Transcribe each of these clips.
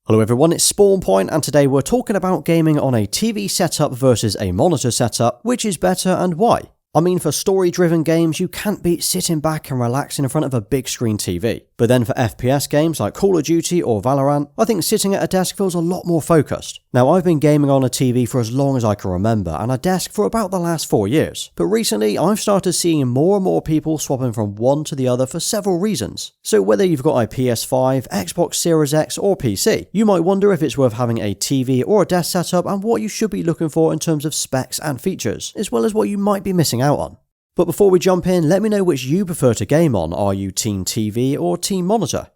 Hello everyone, it's SpawnPoiint, and today we're talking about gaming on a TV setup versus a monitor setup, which is better and why. I mean, for story-driven games, you can't beat sitting back and relaxing in front of a big screen TV. But then for FPS games like Call of Duty or Valorant, I think sitting at a desk feels a lot more focused. Now, I've been gaming on a TV for as long as I can remember, and a desk for about the last 4 years. But recently, I've started seeing more and more people swapping from one to the other for several reasons. So whether you've got a PS5, Xbox Series X or PC, you might wonder if it's worth having a TV or a desk setup and what you should be looking for in terms of specs and features, as well as what you might be missing out on. But before we jump in, let me know which you prefer to game on. Are you Team TV or Team Monitor?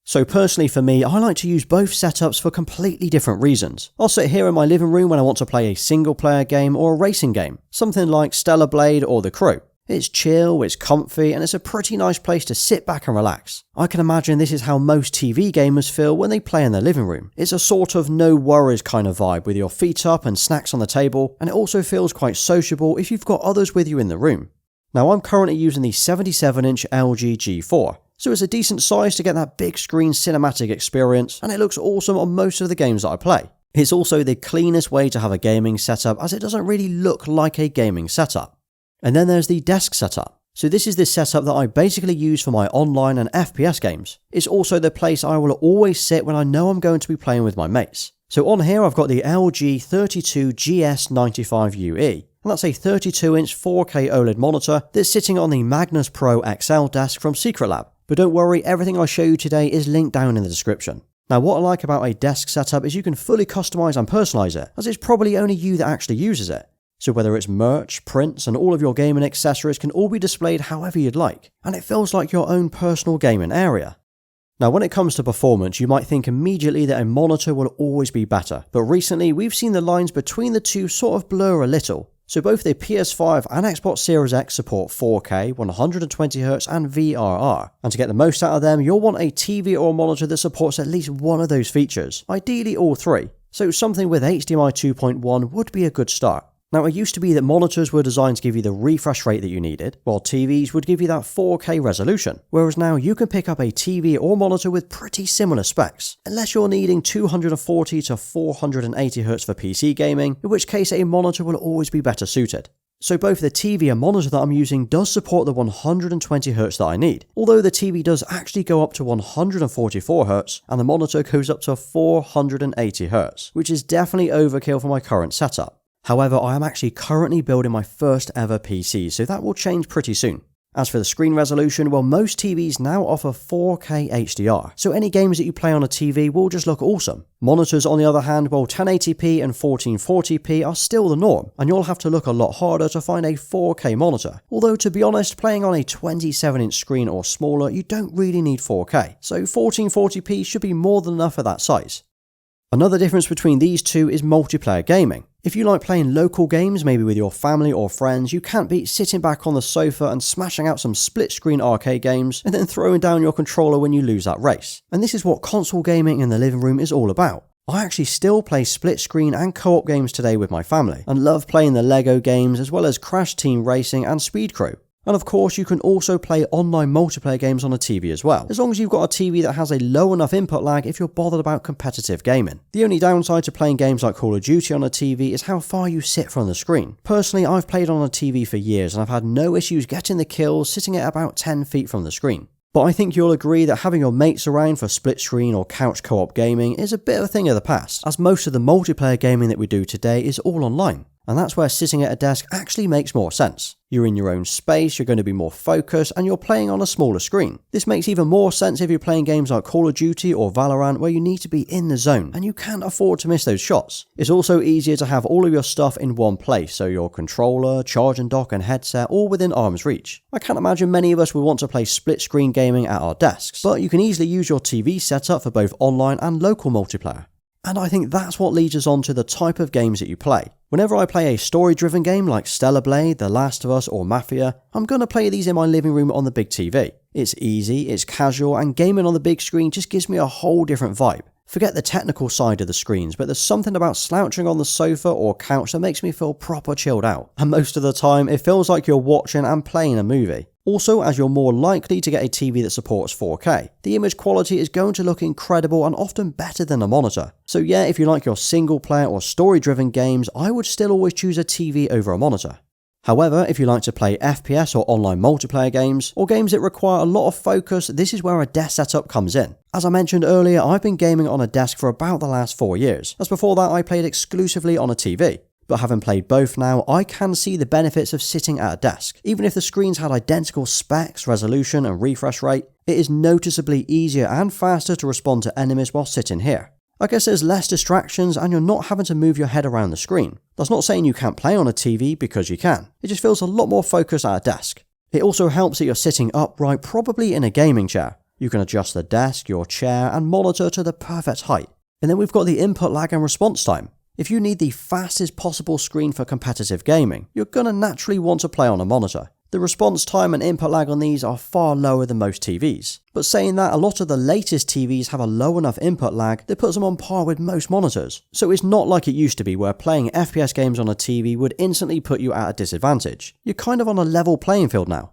So personally for me, I like to use both setups for completely different reasons. I'll sit here in my living room when I want to play a single player game or a racing game, something like Stellar Blade or The Crew. It's chill, it's comfy, and it's a pretty nice place to sit back and relax. I can imagine this is how most TV gamers feel when they play in their living room. It's a sort of no worries kind of vibe with your feet up and snacks on the table, and it also feels quite sociable if you've got others with you in the room. Now, I'm currently using the 77-inch LG G4, so it's a decent size to get that big screen cinematic experience, and it looks awesome on most of the games that I play. It's also the cleanest way to have a gaming setup, as it doesn't really look like a gaming setup. And then there's the desk setup. So this is the setup that I basically use for my online and FPS games. It's also the place I will always sit when I know I'm going to be playing with my mates. So on here I've got the LG 32GS95UE. And that's a 32-inch 4K OLED monitor that's sitting on the Magnus Pro XL desk from Secretlab. But don't worry, everything I show you today is linked down in the description. Now, what I like about a desk setup is you can fully customize and personalize it, as it's probably only you that actually uses it. So whether it's merch, prints, and all of your gaming accessories can all be displayed however you'd like, and it feels like your own personal gaming area. Now, when it comes to performance, you might think immediately that a monitor will always be better, but recently we've seen the lines between the two sort of blur a little. So both the PS5 and Xbox Series X support 4K, 120Hz and VRR, and to get the most out of them, you'll want a TV or monitor that supports at least one of those features, ideally all three. So something with HDMI 2.1 would be a good start. Now, it used to be that monitors were designed to give you the refresh rate that you needed, while TVs would give you that 4K resolution, whereas now you can pick up a TV or monitor with pretty similar specs, unless you're needing 240 to 480Hz for PC gaming, in which case a monitor will always be better suited. So both the TV and monitor that I'm using does support the 120Hz that I need, although the TV does actually go up to 144Hz and the monitor goes up to 480Hz, which is definitely overkill for my current setup. However, I am actually currently building my first ever PC, so that will change pretty soon. As for the screen resolution, well, most TVs now offer 4K HDR, so any games that you play on a TV will just look awesome. Monitors, on the other hand, well, 1080p and 1440p are still the norm, and you'll have to look a lot harder to find a 4K monitor. Although, to be honest, playing on a 27-inch screen or smaller, you don't really need 4K, so 1440p should be more than enough for that size. Another difference between these two is multiplayer gaming. If you like playing local games, maybe with your family or friends, you can't beat sitting back on the sofa and smashing out some split-screen arcade games and then throwing down your controller when you lose that race. And this is what console gaming in the living room is all about. I actually still play split-screen and co-op games today with my family, and love playing the Lego games as well as Crash Team Racing and Speed Crew. And of course, you can also play online multiplayer games on a TV as well, as long as you've got a TV that has a low enough input lag if you're bothered about competitive gaming. The only downside to playing games like Call of Duty on a TV is how far you sit from the screen. Personally, I've played on a TV for years and I've had no issues getting the kills sitting at about 10 feet from the screen. But I think you'll agree that having your mates around for split screen or couch co-op gaming is a bit of a thing of the past, as most of the multiplayer gaming that we do today is all online. And that's where sitting at a desk actually makes more sense. You're in your own space, you're going to be more focused, and you're playing on a smaller screen. This makes even more sense if you're playing games like Call of Duty or Valorant, where you need to be in the zone, and you can't afford to miss those shots. It's also easier to have all of your stuff in one place, so your controller, charging dock, and headset all within arm's reach. I can't imagine many of us would want to play split-screen gaming at our desks, but you can easily use your TV setup for both online and local multiplayer. And I think that's what leads us on to the type of games that you play. Whenever I play a story-driven game like Stellar Blade, The Last of Us or Mafia, I'm going to play these in my living room on the big TV. It's easy, it's casual, and gaming on the big screen just gives me a whole different vibe. Forget the technical side of the screens, but there's something about slouching on the sofa or couch that makes me feel proper chilled out. And most of the time, it feels like you're watching and playing a movie. Also, as you're more likely to get a TV that supports 4K, the image quality is going to look incredible and often better than a monitor. So yeah, if you like your single player or story driven games, I would still always choose a TV over a monitor. However, if you like to play FPS or online multiplayer games, or games that require a lot of focus, this is where a desk setup comes in. As I mentioned earlier, I've been gaming on a desk for about the last 4 years, as before that I played exclusively on a TV. But having played both now, I can see the benefits of sitting at a desk. Even if the screens had identical specs, resolution and refresh rate, it is noticeably easier and faster to respond to enemies while sitting here. I guess there's less distractions and you're not having to move your head around the screen. That's not saying you can't play on a TV, because you can. It just feels a lot more focused at a desk. It also helps that you're sitting upright, probably in a gaming chair. You can adjust the desk, your chair and monitor to the perfect height. And then we've got the input lag and response time. If you need the fastest possible screen for competitive gaming, you're gonna naturally want to play on a monitor. The response time and input lag on these are far lower than most TVs. But saying that, a lot of the latest TVs have a low enough input lag that puts them on par with most monitors. So it's not like it used to be where playing FPS games on a TV would instantly put you at a disadvantage. You're kind of on a level playing field now.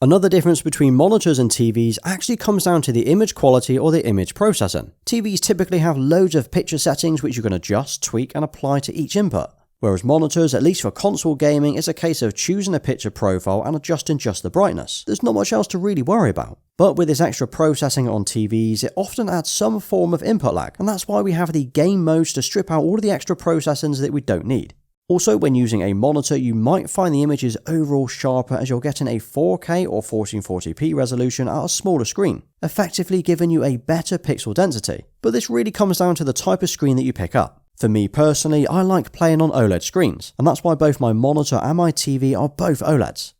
Another difference between monitors and TVs actually comes down to the image quality or the image processing. TVs typically have loads of picture settings which you can adjust, tweak and apply to each input. Whereas monitors, at least for console gaming, it's a case of choosing a picture profile and adjusting just the brightness. There's not much else to really worry about. But with this extra processing on TVs, it often adds some form of input lag, and that's why we have the game modes to strip out all of the extra processing that we don't need. Also, when using a monitor, you might find the images overall sharper as you're getting a 4K or 1440p resolution at a smaller screen, effectively giving you a better pixel density. But this really comes down to the type of screen that you pick up. For me personally, I like playing on OLED screens, and that's why both my monitor and my TV are both OLEDs.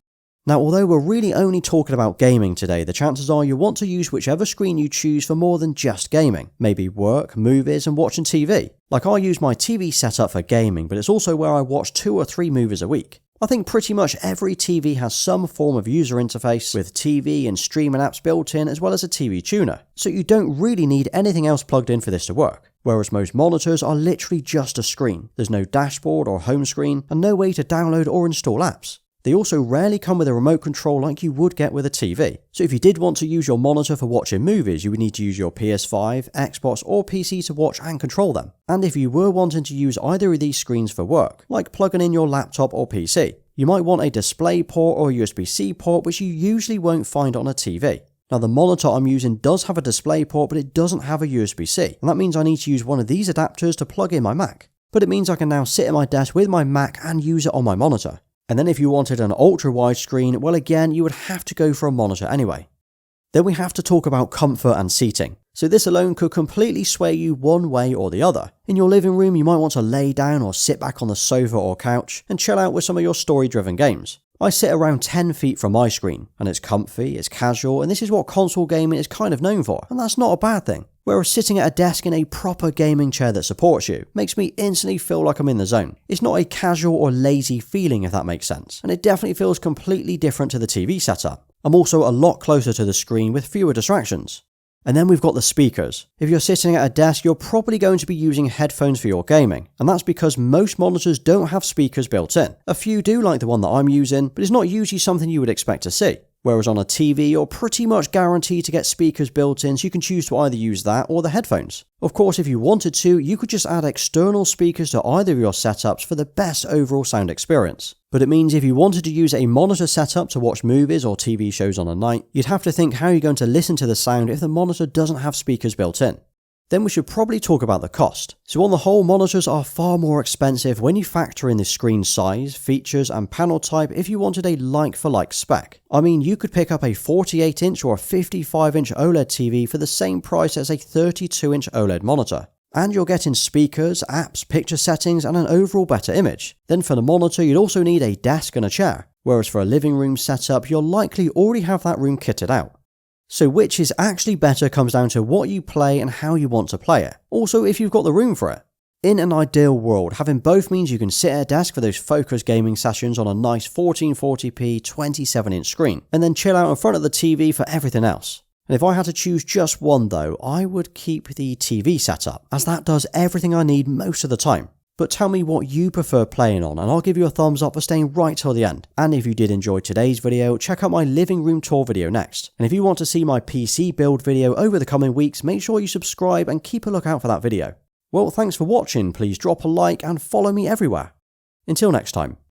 Now, although we're really only talking about gaming today, the chances are you want to use whichever screen you choose for more than just gaming. Maybe work, movies, and watching TV. Like, I use my TV setup for gaming, but it's also where I watch 2 or 3 movies a week. I think pretty much every TV has some form of user interface, with TV and streaming apps built in, as well as a TV tuner. So you don't really need anything else plugged in for this to work. Whereas most monitors are literally just a screen. There's no dashboard or home screen, and no way to download or install apps. They also rarely come with a remote control like you would get with a TV. So if you did want to use your monitor for watching movies, you would need to use your PS5, Xbox or PC to watch and control them. And if you were wanting to use either of these screens for work, like plugging in your laptop or PC, you might want a display port or USB-C port, which you usually won't find on a TV. Now, the monitor I'm using does have a display port, but it doesn't have a USB-C, and that means I need to use one of these adapters to plug in my Mac. But it means I can now sit at my desk with my Mac and use it on my monitor. And then if you wanted an ultra-wide screen, well again, you would have to go for a monitor anyway. Then we have to talk about comfort and seating. So this alone could completely sway you one way or the other. In your living room, you might want to lay down or sit back on the sofa or couch and chill out with some of your story-driven games. I sit around 10 feet from my screen, and it's comfy, it's casual, and this is what console gaming is kind of known for, and that's not a bad thing. Whereas sitting at a desk in a proper gaming chair that supports you makes me instantly feel like I'm in the zone. It's not a casual or lazy feeling, if that makes sense, and it definitely feels completely different to the TV setup. I'm also a lot closer to the screen with fewer distractions. And then we've got the speakers. If you're sitting at a desk, you're probably going to be using headphones for your gaming, and that's because most monitors don't have speakers built in. A few do, like the one that I'm using, but it's not usually something you would expect to see. Whereas on a TV, you're pretty much guaranteed to get speakers built in, so you can choose to either use that or the headphones. Of course, if you wanted to, you could just add external speakers to either of your setups for the best overall sound experience. But it means if you wanted to use a monitor setup to watch movies or TV shows on a night, you'd have to think how you're going to listen to the sound if the monitor doesn't have speakers built in. Then we should probably talk about the cost. So on the whole, monitors are far more expensive when you factor in the screen size, features and panel type if you wanted a like-for-like spec. I mean, you could pick up a 48-inch or a 55-inch OLED TV for the same price as a 32-inch OLED monitor. And you're getting speakers, apps, picture settings and an overall better image. Then for the monitor, you'd also need a desk and a chair. Whereas for a living room setup, you'll likely already have that room kitted out. So which is actually better comes down to what you play and how you want to play it. Also, if you've got the room for it. In an ideal world, having both means you can sit at a desk for those focused gaming sessions on a nice 1440p 27-inch screen, and then chill out in front of the TV for everything else. And if I had to choose just one though, I would keep the TV setup, as that does everything I need most of the time. But tell me what you prefer playing on and I'll give you a thumbs up for staying right till the end. And if you did enjoy today's video, check out my living room tour video next. And if you want to see my PC build video over the coming weeks, make sure you subscribe and keep a lookout for that video. Well, thanks for watching, please drop a like and follow me everywhere. Until next time.